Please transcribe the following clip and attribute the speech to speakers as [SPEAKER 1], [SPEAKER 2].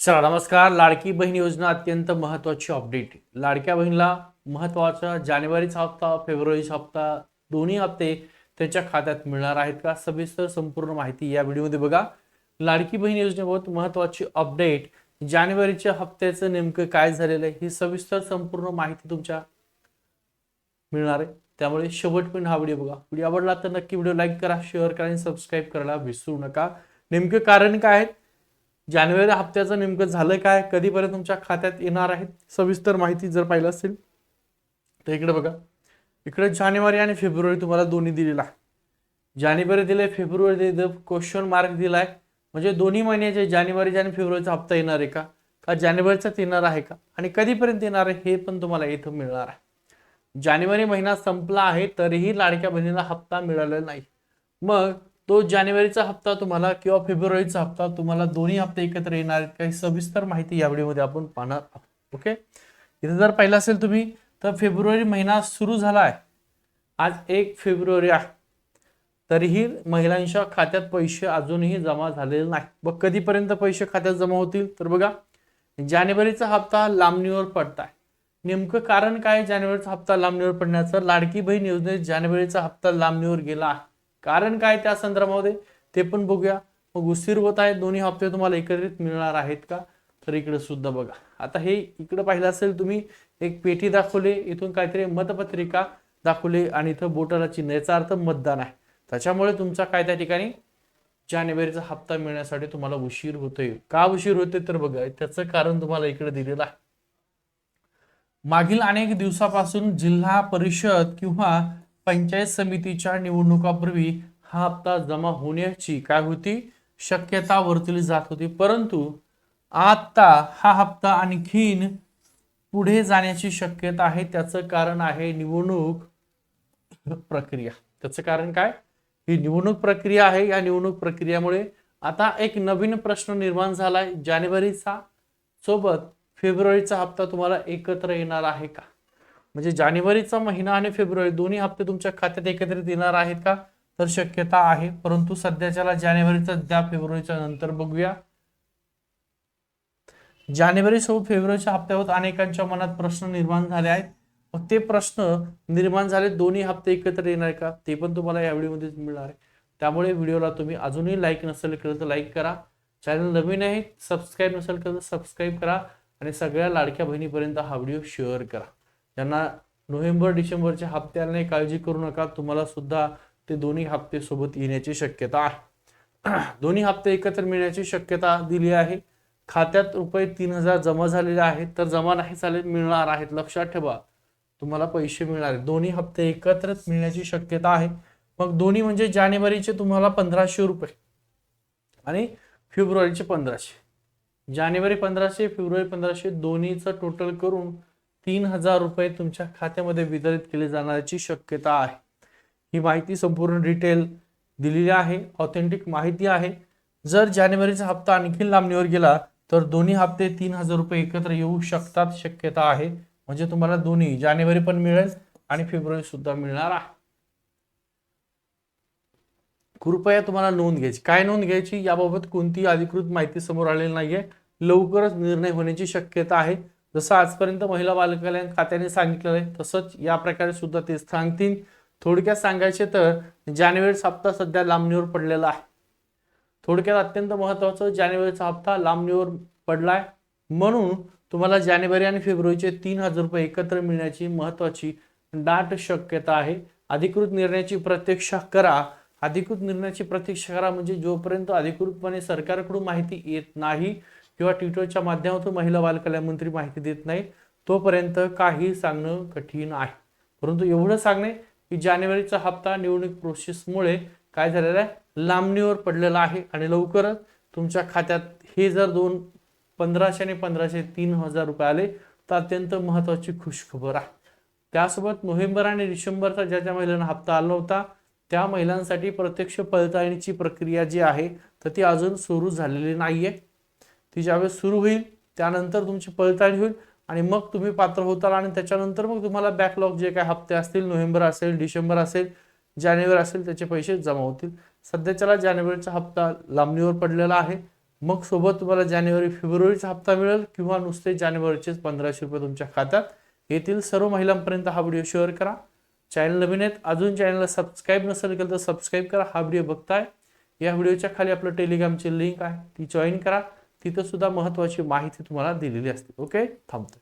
[SPEAKER 1] चला नमस्कार. लाडकी बहीण योजना अत्यंत महत्त्वाची अपडेट. लाडक्या बहिणीला महत्त्वाचा जानेवारीचा हप्ता, फेब्रुवारीचा हप्ता दोन्ही हप्ते त्यांच्या खात्यात मिळणार आहेत का? सविस्तर संपूर्ण माहिती या व्हिडिओमध्ये बघा. लाडकी बहीण योजनेबाबत महत्त्वाची अपडेट, जानेवारीच्या हप्त्याचं नेमकं काय झालेलं आहे ही सविस्तर संपूर्ण माहिती तुमच्या मिळणार आहे. त्यामुळे शेवटपर्यंत हा व्हिडिओ बघा. व्हिडिओ आवडला तर नक्की व्हिडिओ लाईक करा, शेअर करा आणि सबस्क्राईब करायला विसरू नका. नेमकं कारण काय आहे, जानेवारी हप्त्याचं नेमकं झालं काय, कधीपर्यंत तुमच्या खात्यात येणार आहेत, सविस्तर माहिती जर पाहिलं असेल तर इकडे बघा. इकडे जानेवारी आणि फेब्रुवारी तुम्हाला दोन्ही दिलेला आहे. जानेवारी दिले, फेब्रुवारी दिले, क्वेश्चन मार्क दिलाय. म्हणजे दोन्ही महिन्याचे जानेवारी आणि फेब्रुवारीचा हप्ता येणार आहे का जानेवारीचाच येणार आहे का, आणि कधीपर्यंत येणार आहे हे पण तुम्हाला इथं मिळणार आहे. जानेवारी महिना संपला आहे तरीही लाडक्या बहिणीला हप्ता मिळालेला नाही. मग तो जानेवारीचा हप्ता तुम्हाला किंवा फेब्रुवारीचा हप्ता तुम्हाला दोन्ही हप्ते एकत्र येणार आहेत काही सविस्तर माहिती या व्हिडिओमध्ये आपण पाहणार आहोत. ओके, इथे जर पाहिलं असेल तुम्ही तर फेब्रुवारी महिना सुरू झाला आहे. आज 1 फेब्रुवारी आहे, तरीही महिलांच्या खात्यात पैसे अजूनही जमा झालेले नाही. मग कधीपर्यंत पैसे खात्यात जमा होतील तर बघा, जानेवारीचा हप्ता लांबणीवर पडताय. नेमकं कारण काय जानेवारीचा हप्ता लांबणीवर पडण्याचं? लाडकी बहीण योजनेत जानेवारीचा हप्ता लांबणीवर गेला आहे. कारण काय त्या संदर्भामध्ये ते पण बघूया. मग उशीर होत आहे, दोन्ही हप्ते तुम्हाला एकत्रित मिळणार आहेत का, तर इकडे सुद्धा बघा. आता हे इकडे पाहिलं असेल तुम्ही, एक पेटी दाखवली, इथून काहीतरी मतपत्रिका दाखवली आणि इथं बोटाला चिन्ह, याचा अर्थ मतदान आहे. त्याच्यामुळे तुमचा काय त्या ठिकाणी जानेवारीचा हप्ता मिळण्यासाठी तुम्हाला उशीर होतोय. का उशीर होतोय तर बघा, त्याचं कारण तुम्हाला इकडे दिलेलं आहे. मागील अनेक दिवसापासून जिल्हा परिषद किंवा पंचायत समितीच्या निवडणुकापूर्वी हा हप्ता जमा होण्याची काय होती, शक्यता वर्तवली जात होती. परंतु आता हा हप्ता आणखीन पुढे जाण्याची शक्यता आहे. त्याचं कारण आहे निवडणूक प्रक्रिया. त्याचं कारण काय, ही निवडणूक प्रक्रिया आहे. या निवडणूक प्रक्रियेमुळे आता एक नवीन प्रश्न निर्माण झालाय, जानेवारीचा सोबत फेब्रुवारीचा हप्ता तुम्हाला एकत्र येणार आहे का? म्हणजे जानेवारीचा महिना आणि फेब्रुवारी दोन्ही हप्ते तुमच्या खात्यात एकत्रित येणार आहेत का, तर शक्यता आहे. परंतु सध्याच्याला जानेवारीचा द्या, फेब्रुवारीच्या नंतर बघूया. जानेवारी सोबत फेब्रुवारीच्या हप्त्यावर अनेकांच्या मनात प्रश्न निर्माण झाले आहेत. मग ते प्रश्न निर्माण झाले, दोन्ही हप्ते एकत्र येणार का, ते पण तुम्हाला या व्हिडिओमध्ये मिळणार आहे. त्यामुळे व्हिडिओला तुम्ही अजूनही लाईक नसेल केलं तर लाईक करा. चॅनल नवीन आहे, सबस्क्राईब नसेल केलं तर सबस्क्राईब करा आणि सगळ्या लाडक्या बहिणीपर्यंत हा व्हिडिओ शेअर करा. ज्यांना नोव्हेंबर डिसेंबरच्या हप्त्याने काळजी करू नका, तुम्हाला सुद्धा ते दोन्ही हप्ते सोबत येण्याची शक्यता आहे. दोन्ही हप्ते एकत्र मिळण्याची शक्यता दिली आहे. खात्यात रुपये 3000 जमा झालेले आहेत, तर जमा नाही झाले, मिळणार आहेत. लक्षात ठेवा, तुम्हाला पैसे मिळणार आहेत. दोन्ही हप्ते एकत्रित मिळण्याची शक्यता आहे. मग दोन्ही म्हणजे जानेवारीचे तुम्हाला 1500 रुपये आणि फेब्रुवारीचे 1500. जानेवारी 1500, फेब्रुवारी 1500, दोन्हीचं टोटल करून 3000 रुपये तुमच्या खात्यामध्ये वितरित केले जाण्याची शक्यता आहे. ही माहिती संपूर्ण डिटेल दिलेली आहे, ऑथेंटिक माहिती आहे. जर जानेवारीचा हप्ता आणखी लांबणीवर गेला तर दोन्ही हप्ते 3000 रुपये एकत्र येऊ शकतात, शक्यता आहे. म्हणजे तुम्हाला दोन्ही जानेवारी पण मिळेल आणि फेब्रुवारी सुद्धा मिळणार आहे. कृपया तुम्हाला नोंद घ्यायची. काय नोंद घ्यायची, याबाबत कोणतीही अधिकृत माहिती समोर आलेली नाहीये. लवकरच निर्णय होण्याची शक्यता आहे. जसं आजपर्यंत महिला बाल कल्याण खात्याने सांगितलेलं आहे तसंच या प्रकारे सुद्धा ते सांगतील. थोडक्यात सांगायचे तर जानेवारीचा हप्ता सध्या लांबणीवर पडलेला आहे. थोडक्यात अत्यंत महत्वाचं, जानेवारीचा हप्ता लांबणीवर पडलाय, म्हणून तुम्हाला जानेवारी आणि फेब्रुवारीचे 3000 रुपये एकत्र मिळण्याची महत्वाची दाट शक्यता आहे. अधिकृत निर्णयाची प्रतीक्षा करा. अधिकृत निर्णयाची प्रतीक्षा करा म्हणजे जोपर्यंत अधिकृतपणे सरकारकडून माहिती येत नाही किंवा ट्विटरच्या माध्यमातून महिला बाल कल्याण मंत्री माहिती देत नाही, तोपर्यंत काही सांगणं कठीण आहे. परंतु एवढं सांगणे की जानेवारीचा हप्ता निवडणूक प्रोसेसमुळे काय झालेला आहे, लांबणीवर पडलेला आहे आणि लवकरच तुमच्या खात्यात हे जर 1500 आणि 1500 3000 रुपये आले तर अत्यंत महत्वाची खुशखबर आहे. त्यासोबत नोव्हेंबर आणि डिसेंबरचा ज्या महिलांना हप्ता आला नव्हता त्या महिलांसाठी प्रत्यक्ष पडताळणीची प्रक्रिया जी आहे तर ती अजून सुरू झालेली नाहीये. ती ज्यावेळेस सुरू होईल त्यानंतर तुमची पडताळणी होईल आणि मग तुम्ही पात्र होताल आणि त्याच्यानंतर मग तुम्हाला बॅकलॉग जे काही हप्ते असतील, नोव्हेंबर असेल, डिसेंबर असेल, जानेवारी असेल, त्याचे पैसे जमा होतील. सध्याच्याला जानेवारीचा हप्ता लांबणीवर पडलेला आहे मग सोबत तुम्हाला जानेवारी फेब्रुवारीचा हप्ता मिळेल किंवा नुसते जानेवारीचेच 1500 रुपये तुमच्या खात्यात येतील. सर्व महिलांपर्यंत हा व्हिडिओ शेअर करा. चॅनल नवीन आहेत, अजून चॅनलला सबस्क्राईब नसेल केलं तर सबस्क्राईब करा. हा व्हिडिओ बघताय, या व्हिडिओच्या खाली आपलं टेलिग्रामची लिंक आहे, ती जॉईन करा. तिथं सुद्धा महत्त्वाची माहिती तुम्हाला दिलेली असते. ओके, थांबतो.